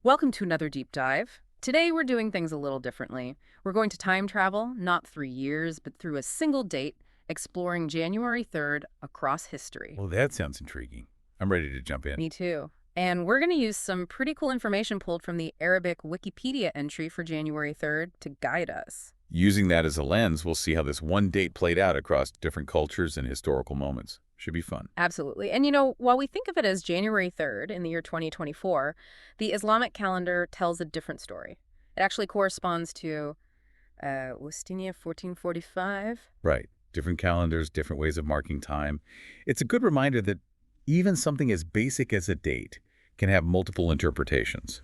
Welcome to another deep dive. Today we're doing things a little differently. We're going to time travel, not 3 years, but through a single date, exploring January 3rd across history. Well, that sounds intriguing. I'm ready to jump in. Me too. And we're going to use some pretty cool information pulled from the Arabic Wikipedia entry for January 3rd to guide us. Using that as a lens, we'll see how this one date played out across different cultures and historical moments. Should be fun. Absolutely. And while we think of it as January 3rd in the year 2024, the Islamic calendar tells a different story. It actually corresponds to Westinian 1445. Right. Different calendars, different ways of marking time. It's a good reminder that even something as basic as a date can have multiple interpretations.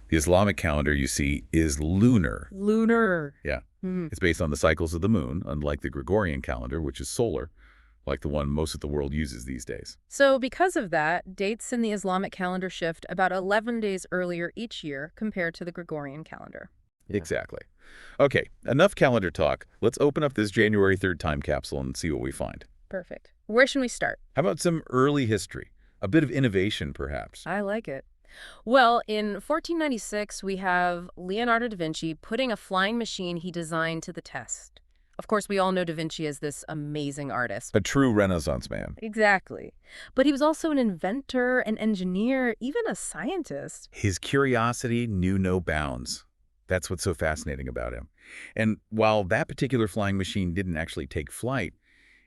The Islamic calendar, you see, is lunar. Lunar. Yeah. It's based on the cycles of the moon, unlike the Gregorian calendar, which is solar, like the one most of the world uses these days. So because of that, dates in the Islamic calendar shift about 11 days earlier each year compared to the Gregorian calendar. Exactly. Okay, enough calendar talk. Let's open up this January 3rd time capsule and see what we find. Perfect. Where should we start? How about some early history? A bit of innovation, perhaps. I like it. Well, in 1496, we have Leonardo da Vinci putting a flying machine he designed to the test. Of course, we all know da Vinci as this amazing artist. A true Renaissance man. Exactly. But he was also an inventor, an engineer, even a scientist. His curiosity knew no bounds. That's what's so fascinating about him. And while that particular flying machine didn't actually take flight,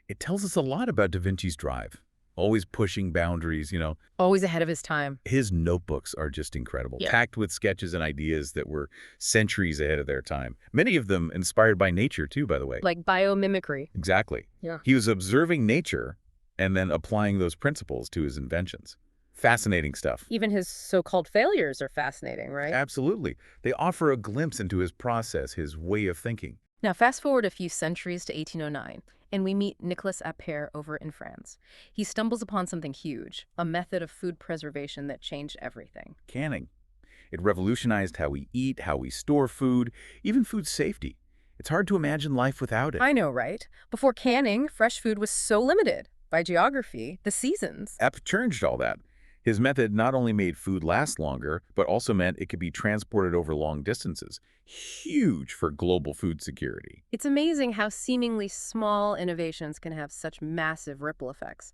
it tells us a lot about Da Vinci's drive. Always pushing boundaries. Always ahead of his time. His notebooks are just incredible, Yeah. packed with sketches and ideas that were centuries ahead of their time. Many of them inspired by nature, too, by the way. Like biomimicry. Exactly. Yeah. He was observing nature and then applying those principles to his inventions. Fascinating stuff. Even his so-called failures are fascinating, right? Absolutely. They offer a glimpse into his process, his way of thinking. Now, fast forward a few centuries to 1809, and we meet Nicolas Appert over in France. He stumbles upon something huge, a method of food preservation that changed everything. Canning. It revolutionized how we eat, how we store food, even food safety. It's hard to imagine life without it. I know, right? Before canning, fresh food was so limited by geography, the seasons. Appert changed all that. His method not only made food last longer, but also meant it could be transported over long distances. Huge for global food security. It's amazing how seemingly small innovations can have such massive ripple effects.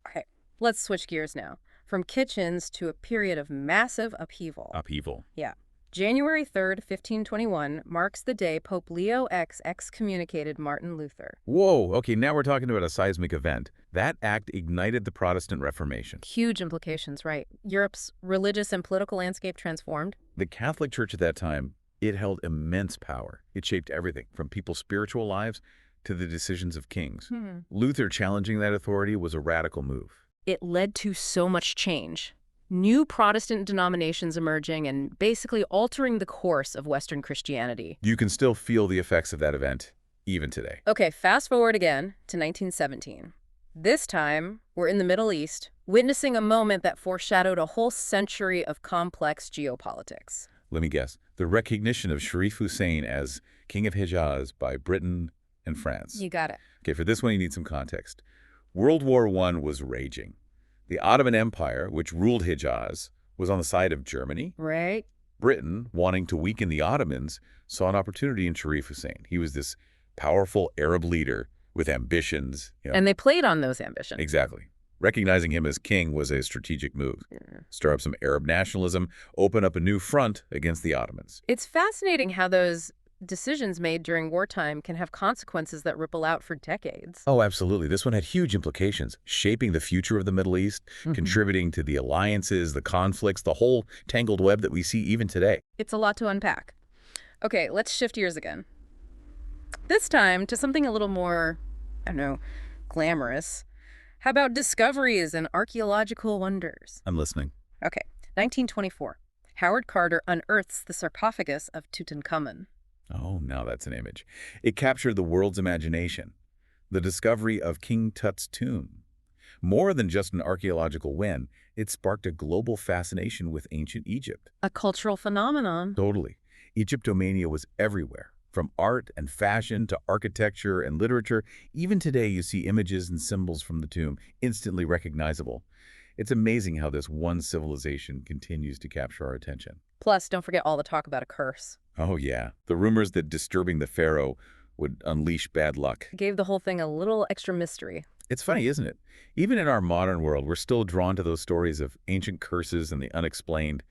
Okay, let's switch gears now. From kitchens to a period of massive upheaval. Upheaval. Yeah. January 3rd, 1521 marks the day Pope Leo X excommunicated Martin Luther. Whoa, okay, now we're talking about a seismic event. That act ignited the Protestant Reformation. Huge implications, right? Europe's religious and political landscape transformed. The Catholic Church at that time, it held immense power. It shaped everything, from people's spiritual lives to the decisions of kings. Luther challenging that authority was a radical move. It led to so much change. New Protestant denominations emerging and basically altering the course of Western Christianity. You can still feel the effects of that event, even today. Okay, fast forward again to 1917. This time, we're in the Middle East, witnessing a moment that foreshadowed a whole century of complex geopolitics. Let me guess. The recognition of Sharif Hussein as King of Hijaz by Britain and France. You got it. Okay, for this one, you need some context. World War I was raging. The Ottoman Empire, which ruled Hijaz, was on the side of Germany. Right? Britain, wanting to weaken the Ottomans, saw an opportunity in Sharif Hussein. He was this powerful Arab leader with ambitions. And they played on those ambitions. Exactly. Recognizing him as king was a strategic move. Stir up some Arab nationalism, open up a new front against the Ottomans. It's fascinating how those decisions made during wartime can have consequences that ripple out for decades. Oh, absolutely. This one had huge implications, shaping the future of the Middle East, contributing to the alliances, the conflicts, the whole tangled web that we see even today. It's a lot to unpack. Okay, let's shift gears again. This time to something a little more, glamorous. How about discoveries and archaeological wonders? I'm listening. Okay, 1924. Howard Carter unearths the sarcophagus of Tutankhamun. Oh, now that's an image. It captured the world's imagination. The discovery of King Tut's tomb. More than just an archaeological win, it sparked a global fascination with ancient Egypt. A cultural phenomenon. Totally. Egyptomania was everywhere, from art and fashion to architecture and literature. Even today, you see images and symbols from the tomb, instantly recognizable. It's amazing how this one civilization continues to capture our attention. Plus, don't forget all the talk about a curse. Oh, yeah. The rumors that disturbing the pharaoh would unleash bad luck. Gave the whole thing a little extra mystery. It's funny, isn't it? Even in our modern world, we're still drawn to those stories of ancient curses and the unexplained.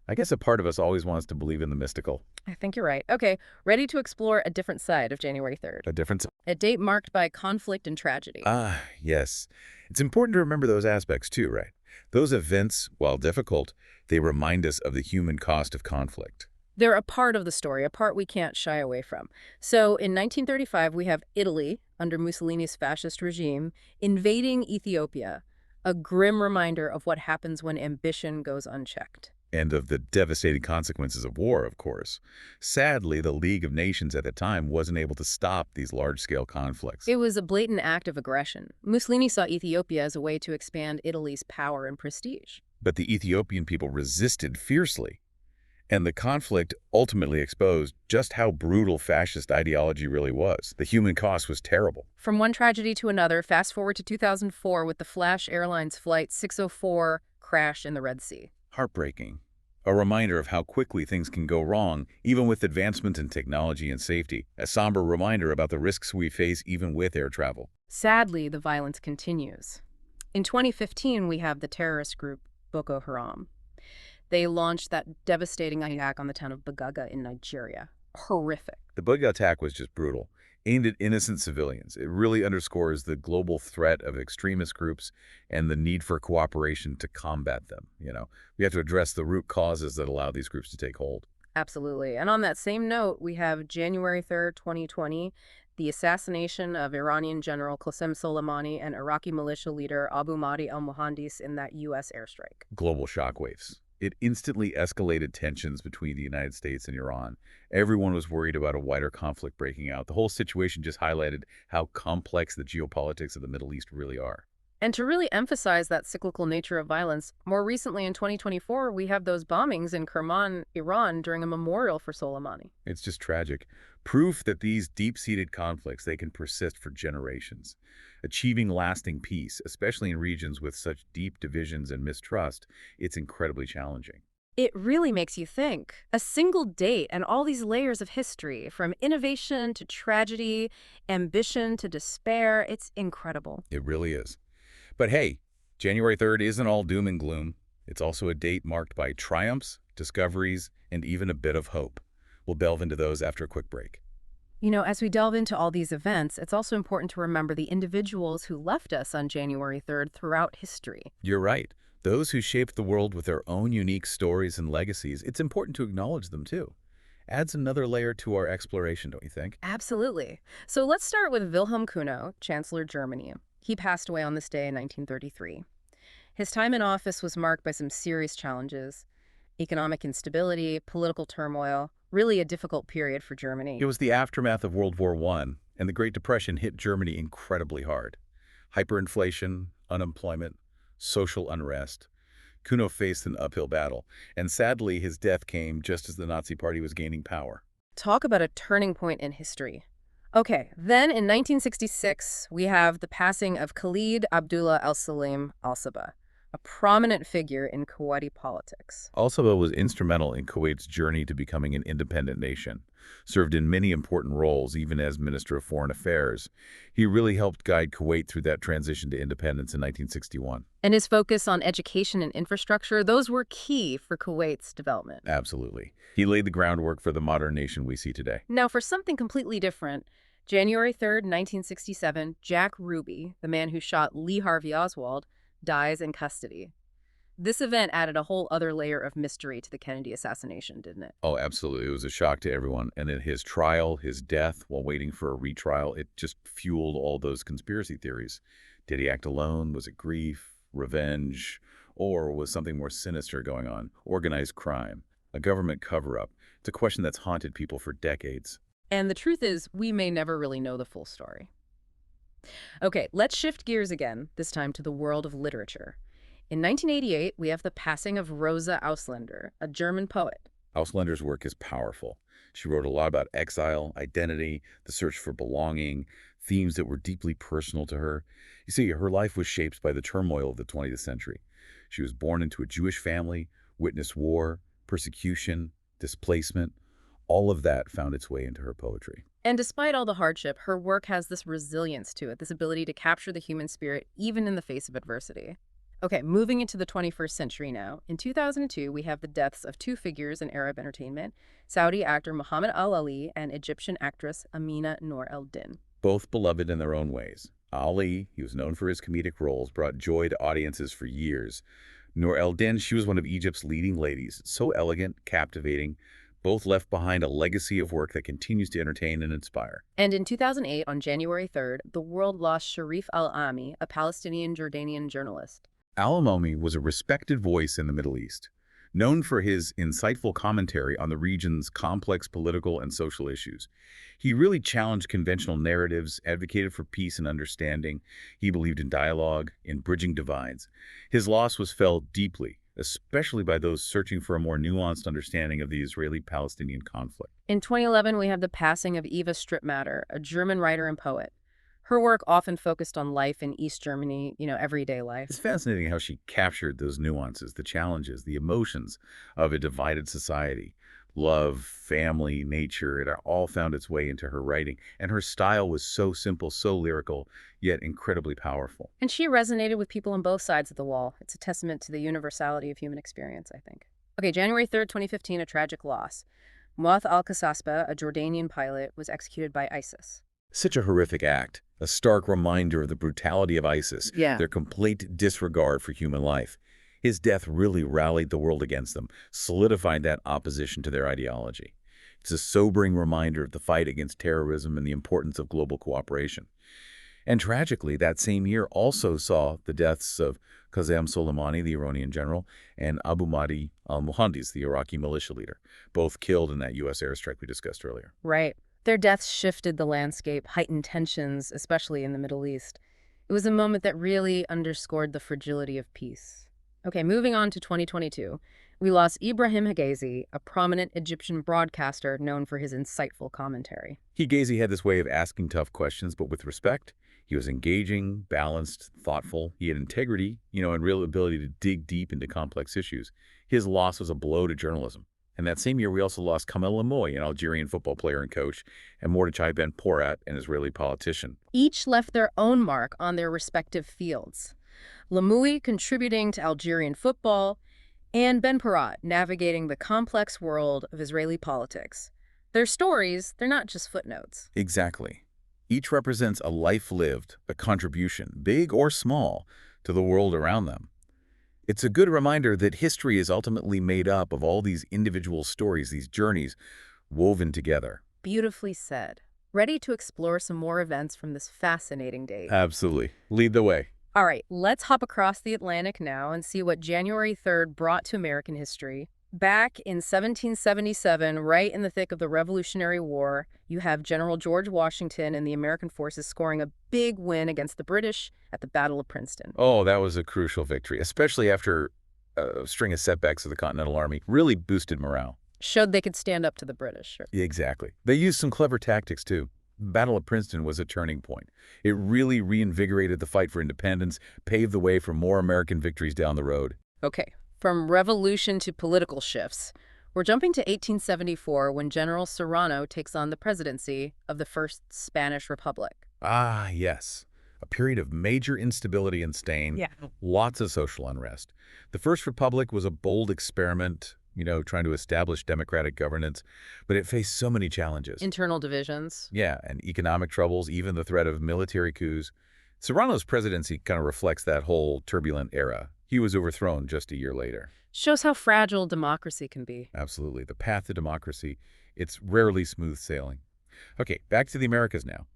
I guess a part of us always wants to believe in the mystical. I think you're right. Okay, ready to explore a different side of January 3rd. A difference? A date marked by conflict and tragedy. Ah, yes. It's important to remember those aspects too, right? Those events, while difficult, they remind us of the human cost of conflict. They're a part of the story, a part we can't shy away from. So in 1935, we have Italy, under Mussolini's fascist regime, invading Ethiopia, a grim reminder of what happens when ambition goes unchecked. And of the devastating consequences of war, of course. Sadly, the League of Nations at the time wasn't able to stop these large-scale conflicts. It was a blatant act of aggression. Mussolini saw Ethiopia as a way to expand Italy's power and prestige. But the Ethiopian people resisted fiercely. And the conflict ultimately exposed just how brutal fascist ideology really was. The human cost was terrible. From one tragedy to another, fast forward to 2004 with the Flash Airlines Flight 604 crash in the Red Sea. Heartbreaking. A reminder of how quickly things can go wrong, even with advancement in technology and safety. A somber reminder about the risks we face even with air travel. Sadly, the violence continues. In 2015, we have the terrorist group Boko Haram. They launched that devastating attack on the town of Bagaga in Nigeria. Horrific. The Buga attack was just brutal, aimed at innocent civilians. It really underscores the global threat of extremist groups and the need for cooperation to combat them. We have to address the root causes that allow these groups to take hold. Absolutely. And on that same note, we have January 3rd, 2020, the assassination of Iranian General Qasem Soleimani and Iraqi militia leader Abu Mahdi al-Mohandis in that U.S. airstrike. Global shockwaves. It instantly escalated tensions between the United States and Iran. Everyone was worried about a wider conflict breaking out. The whole situation just highlighted how complex the geopolitics of the Middle East really are. And to really emphasize that cyclical nature of violence, more recently in 2024, we have those bombings in Kerman, Iran, during a memorial for Soleimani. It's just tragic. Proof that these deep-seated conflicts, they can persist for generations. Achieving lasting peace, especially in regions with such deep divisions and mistrust, it's incredibly challenging. It really makes you think. A single date and all these layers of history, from innovation to tragedy, ambition to despair, it's incredible. It really is. But hey, January 3rd isn't all doom and gloom. It's also a date marked by triumphs, discoveries, and even a bit of hope. We'll delve into those after a quick break. You know, as we delve into all these events, it's also important to remember the individuals who left us on January 3rd throughout history. You're right. Those who shaped the world with their own unique stories and legacies, it's important to acknowledge them too. Adds another layer to our exploration, don't you think? Absolutely. So let's start with Wilhelm Kuno, Chancellor Germany. He passed away on this day in 1933. His time in office was marked by some serious challenges: economic instability, political turmoil, really a difficult period for Germany. It was the aftermath of World War I, and the Great Depression hit Germany incredibly hard. Hyperinflation, unemployment, social unrest. Kuno faced an uphill battle, and sadly his death came just as the Nazi Party was gaining power. Talk about a turning point in history. Okay, then in 1966, we have the passing of Khalid Abdullah al-Salim al-Sabah, a prominent figure in Kuwaiti politics. Al-Sabah was instrumental in Kuwait's journey to becoming an independent nation, served in many important roles, even as Minister of Foreign Affairs. He really helped guide Kuwait through that transition to independence in 1961. And his focus on education and infrastructure, those were key for Kuwait's development. Absolutely. He laid the groundwork for the modern nation we see today. Now, for something completely different, January 3rd, 1967, Jack Ruby, the man who shot Lee Harvey Oswald, dies in custody. This event added a whole other layer of mystery to the Kennedy assassination, didn't it? Oh, absolutely. It was a shock to everyone. And then his trial, his death while waiting for a retrial, it just fueled all those conspiracy theories. Did he act alone? Was it grief, revenge, or was something more sinister going on? Organized crime, a government cover-up. It's a question that's haunted people for decades. And the truth is, we may never really know the full story. Okay, let's shift gears again, this time to the world of literature. In 1988, we have the passing of Rosa Ausländer, a German poet. Ausländer's work is powerful. She wrote a lot about exile, identity, the search for belonging, themes that were deeply personal to her. You see, her life was shaped by the turmoil of the 20th century. She was born into a Jewish family, witnessed war, persecution, displacement. All of that found its way into her poetry. And despite all the hardship, her work has this resilience to it, this ability to capture the human spirit even in the face of adversity. Okay, moving into the 21st century now. In 2002, we have the deaths of two figures in Arab entertainment, Saudi actor Muhammad Al-Ali and Egyptian actress Amina Noor el-Din. Both beloved in their own ways. Ali, he was known for his comedic roles, brought joy to audiences for years. Noor el-Din, she was one of Egypt's leading ladies, so elegant, captivating. Both left behind a legacy of work that continues to entertain and inspire. And in 2008, on January 3rd, the world lost Sharif al-Ami, a Palestinian-Jordanian journalist. Al-Amami was a respected voice in the Middle East, known for his insightful commentary on the region's complex political and social issues. He really challenged conventional narratives, advocated for peace and understanding. He believed in dialogue, in bridging divides. His loss was felt deeply, especially by those searching for a more nuanced understanding of the Israeli-Palestinian conflict. In 2011, we have the passing of Eva Strittmatter, a German writer and poet. Her work often focused on life in East Germany, everyday It's life. fascinating how she captured those nuances, the challenges, the emotions of a divided society. Love, family, nature, it all found its way into her writing. And her style was so simple, so lyrical, yet incredibly powerful. And she resonated with people on both sides of the wall. It's a testament to the universality of human experience, I think. Okay, January 3rd, 2015, a tragic loss. Muath al-Qasasbeh, a Jordanian pilot, was executed by ISIS. Such a horrific act, a stark reminder of the brutality of ISIS, Yeah. their complete disregard for human life. His death really rallied the world against them, solidified that opposition to their ideology. It's a sobering reminder of the fight against terrorism and the importance of global cooperation. And tragically, that same year also saw the deaths of Qasem Soleimani, the Iranian general, and Abu Mahdi al-Muhandis, the Iraqi militia leader, both killed in that U.S. airstrike we discussed earlier. Right. Their deaths shifted the landscape, heightened tensions, especially in the Middle East. It was a moment that really underscored the fragility of peace. Okay, moving on to 2022. We lost Ibrahim Higazi, a prominent Egyptian broadcaster known for his insightful commentary. Higazi had this way of asking tough questions, but with respect. He was engaging, balanced, thoughtful. He had integrity, and real ability to dig deep into complex issues. His loss was a blow to journalism. And that same year, we also lost Kamel Lamoy, an Algerian football player and coach, and Mordechai Ben Porat, an Israeli politician. Each left their own mark on their respective fields. Lamoui contributing to Algerian football, and Ben Porat navigating the complex world of Israeli politics. Their stories, they're not just footnotes. Exactly. Each represents a life lived, a contribution, big or small, to the world around them. It's a good reminder that history is ultimately made up of all these individual stories, these journeys, woven together. Beautifully said. Ready to explore some more events from this fascinating date. Absolutely. Lead the way. All right, let's hop across the Atlantic now and see what January 3rd brought to American history. Back in 1777, right in the thick of the Revolutionary War, you have General George Washington and the American forces scoring a big win against the British at the Battle of Princeton. Oh, that was a crucial victory, especially after a string of setbacks of the Continental Army. Really boosted morale. Showed they could stand up to the British. Sure. Exactly. They used some clever tactics, too. The Battle of Princeton was a turning point. It really reinvigorated the fight for independence, paved the way for more American victories down the road. Okay, from revolution to political shifts, we're jumping to 1874 when General Serrano takes on the presidency of the First Spanish Republic. Ah, yes. A period of major instability in Spain, Yeah. lots of social unrest. The First Republic was a bold experiment, trying to establish democratic governance, but it faced so many challenges. Internal divisions. Yeah, and economic troubles, even the threat of military coups. Serrano's presidency kind of reflects that whole turbulent era. He was overthrown just a year later. Shows how fragile democracy can be. Absolutely. The path to democracy, it's rarely smooth sailing. Okay, back to the Americas now.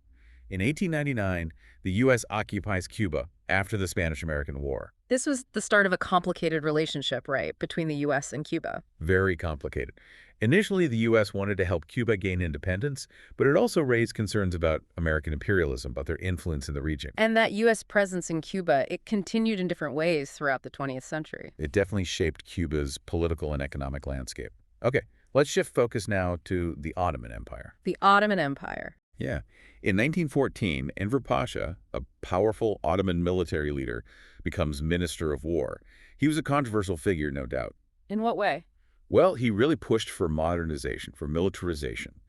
In 1899, the U.S. occupies Cuba after the Spanish-American War. This was the start of a complicated relationship, right, between the U.S. and Cuba. Very complicated. Initially, the U.S. wanted to help Cuba gain independence, but it also raised concerns about American imperialism, about their influence in the region. And that U.S. presence in Cuba, it continued in different ways throughout the 20th century. It definitely shaped Cuba's political and economic landscape. Okay, let's shift focus now to the Ottoman Empire. The Ottoman Empire. Yeah. In 1914, Enver Pasha, a powerful Ottoman military leader, becomes Minister of War. He was a controversial figure, no doubt. In what way? Well, he really pushed for modernization, for militarization,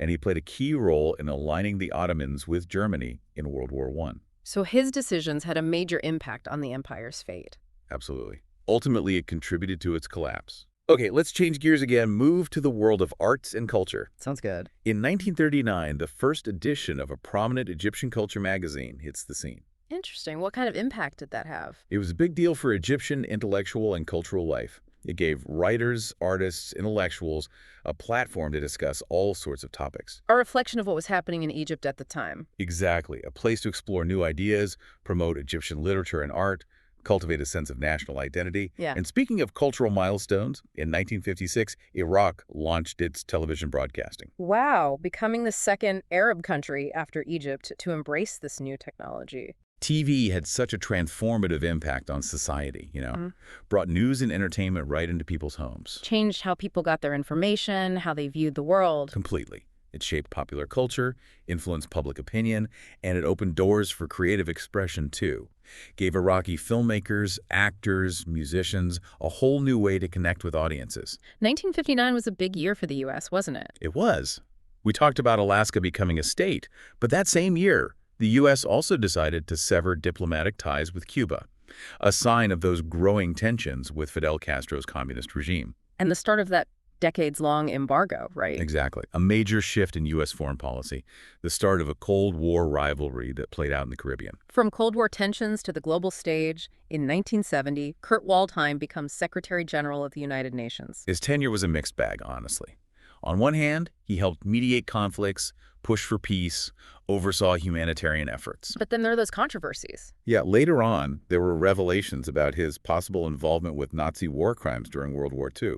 and he played a key role in aligning the Ottomans with Germany in World War I. So his decisions had a major impact on the empire's fate. Absolutely. Ultimately, it contributed to its collapse. Okay, let's change gears again, move to the world of arts and culture. Sounds good. In 1939, the first edition of a prominent Egyptian culture magazine hits the scene. Interesting. What kind of impact did that have? It was a big deal for Egyptian intellectual and cultural life. It gave writers, artists, intellectuals a platform to discuss all sorts of topics. A reflection of what was happening in Egypt at the time. Exactly. A place to explore new ideas, promote Egyptian literature and art, cultivate a sense of national identity. Yeah. And speaking of cultural milestones, in 1956, Iraq launched its television broadcasting. Wow, becoming the second Arab country after Egypt to embrace this new technology. TV had such a transformative impact on society, brought news and entertainment right into people's homes. Changed how people got their information, how they viewed the world. Completely. It shaped popular culture, influenced public opinion, and it opened doors for creative expression, too. Gave Iraqi filmmakers, actors, musicians a whole new way to connect with audiences. 1959 was a big year for the U.S., wasn't it? It was. We talked about Alaska becoming a state, but that same year, the U.S. also decided to sever diplomatic ties with Cuba, a sign of those growing tensions with Fidel Castro's communist regime. And the start of that decades-long embargo, right? Exactly. A major shift in U.S. foreign policy, the start of a Cold War rivalry that played out in the Caribbean. From Cold War tensions to the global stage, in 1970, Kurt Waldheim becomes Secretary General of the United Nations. His tenure was a mixed bag, honestly. On one hand, he helped mediate conflicts, push for peace, oversaw humanitarian efforts. But then there are those controversies. Yeah, later on, there were revelations about his possible involvement with Nazi war crimes during World War II.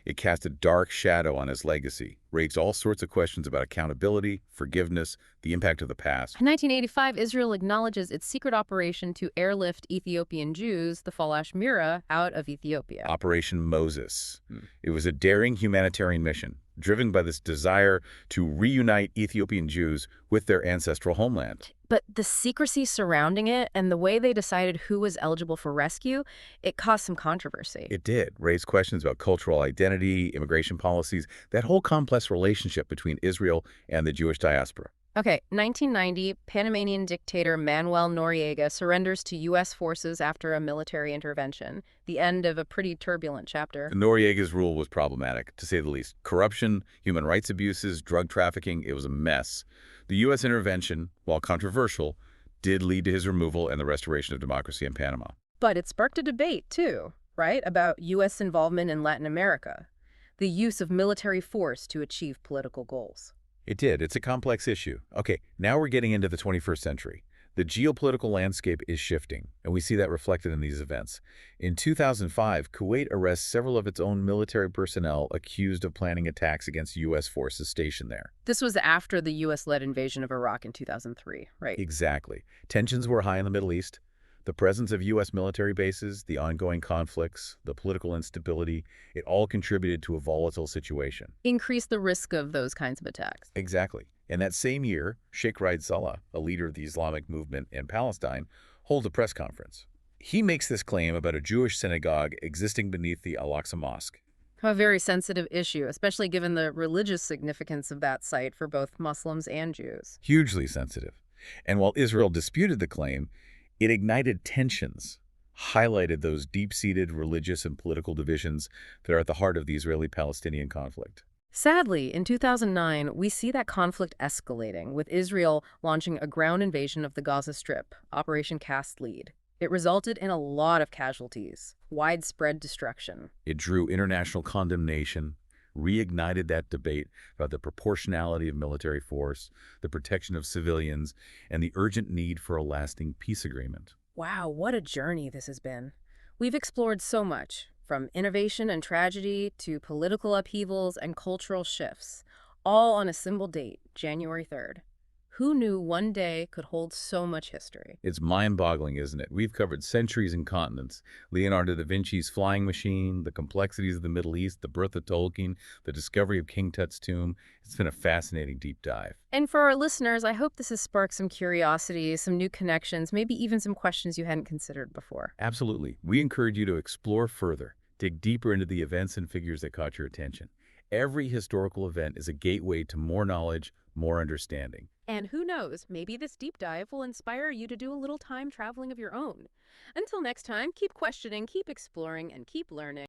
It cast a dark shadow on his legacy, raised all sorts of questions about accountability, forgiveness, the impact of the past. In 1985, Israel acknowledges its secret operation to airlift Ethiopian Jews, the Falash Mira, out of Ethiopia. Operation Moses. It was a daring humanitarian mission, driven by this desire to reunite Ethiopian Jews with their ancestral homeland. But the secrecy surrounding it and the way they decided who was eligible for rescue, it caused some controversy. It did raise questions about cultural identity, immigration policies, that whole complex relationship between Israel and the Jewish diaspora. Okay, 1990, Panamanian dictator Manuel Noriega surrenders to U.S. forces after a military intervention, the end of a pretty turbulent chapter. Noriega's rule was problematic, to say the least. Corruption, human rights abuses, drug trafficking, it was a mess. The U.S. intervention, while controversial, did lead to his removal and the restoration of democracy in Panama. But it sparked a debate, too, right, about U.S. involvement in Latin America, the use of military force to achieve political goals. It did. It's a complex issue. Okay, now we're getting into the 21st century. The geopolitical landscape is shifting, and we see that reflected in these events. In 2005, Kuwait arrests several of its own military personnel accused of planning attacks against U.S. forces stationed there. This was after the U.S.-led invasion of Iraq in 2003, right? Exactly. Tensions were high in the Middle East. The presence of U.S. military bases, the ongoing conflicts, the political instability, it all contributed to a volatile situation. Increase the risk of those kinds of attacks. Exactly. In that same year, Sheikh Raid Saleh, a leader of the Islamic movement in Palestine, holds a press conference. He makes this claim about a Jewish synagogue existing beneath the Al-Aqsa Mosque. A very sensitive issue, especially given the religious significance of that site for both Muslims and Jews. Hugely sensitive. And while Israel disputed the claim, it ignited tensions, highlighted those deep-seated religious and political divisions that are at the heart of the Israeli-Palestinian conflict. Sadly, in 2009, we see that conflict escalating, with Israel launching a ground invasion of the Gaza Strip, Operation Cast Lead. It resulted in a lot of casualties, widespread destruction. It drew international condemnation, reignited that debate about the proportionality of military force, the protection of civilians, and the urgent need for a lasting peace agreement. Wow, what a journey this has been. We've explored so much, from innovation and tragedy to political upheavals and cultural shifts, all on a single date, January 3rd. Who knew one day could hold so much history? It's mind-boggling, isn't it? We've covered centuries and continents. Leonardo da Vinci's flying machine, the complexities of the Middle East, the birth of Tolkien, the discovery of King Tut's tomb. It's been a fascinating deep dive. And for our listeners, I hope this has sparked some curiosity, some new connections, maybe even some questions you hadn't considered before. Absolutely. We encourage you to explore further, dig deeper into the events and figures that caught your attention. Every historical event is a gateway to more knowledge, more understanding. And who knows, maybe this deep dive will inspire you to do a little time traveling of your own. Until next time, keep questioning, keep exploring, and keep learning.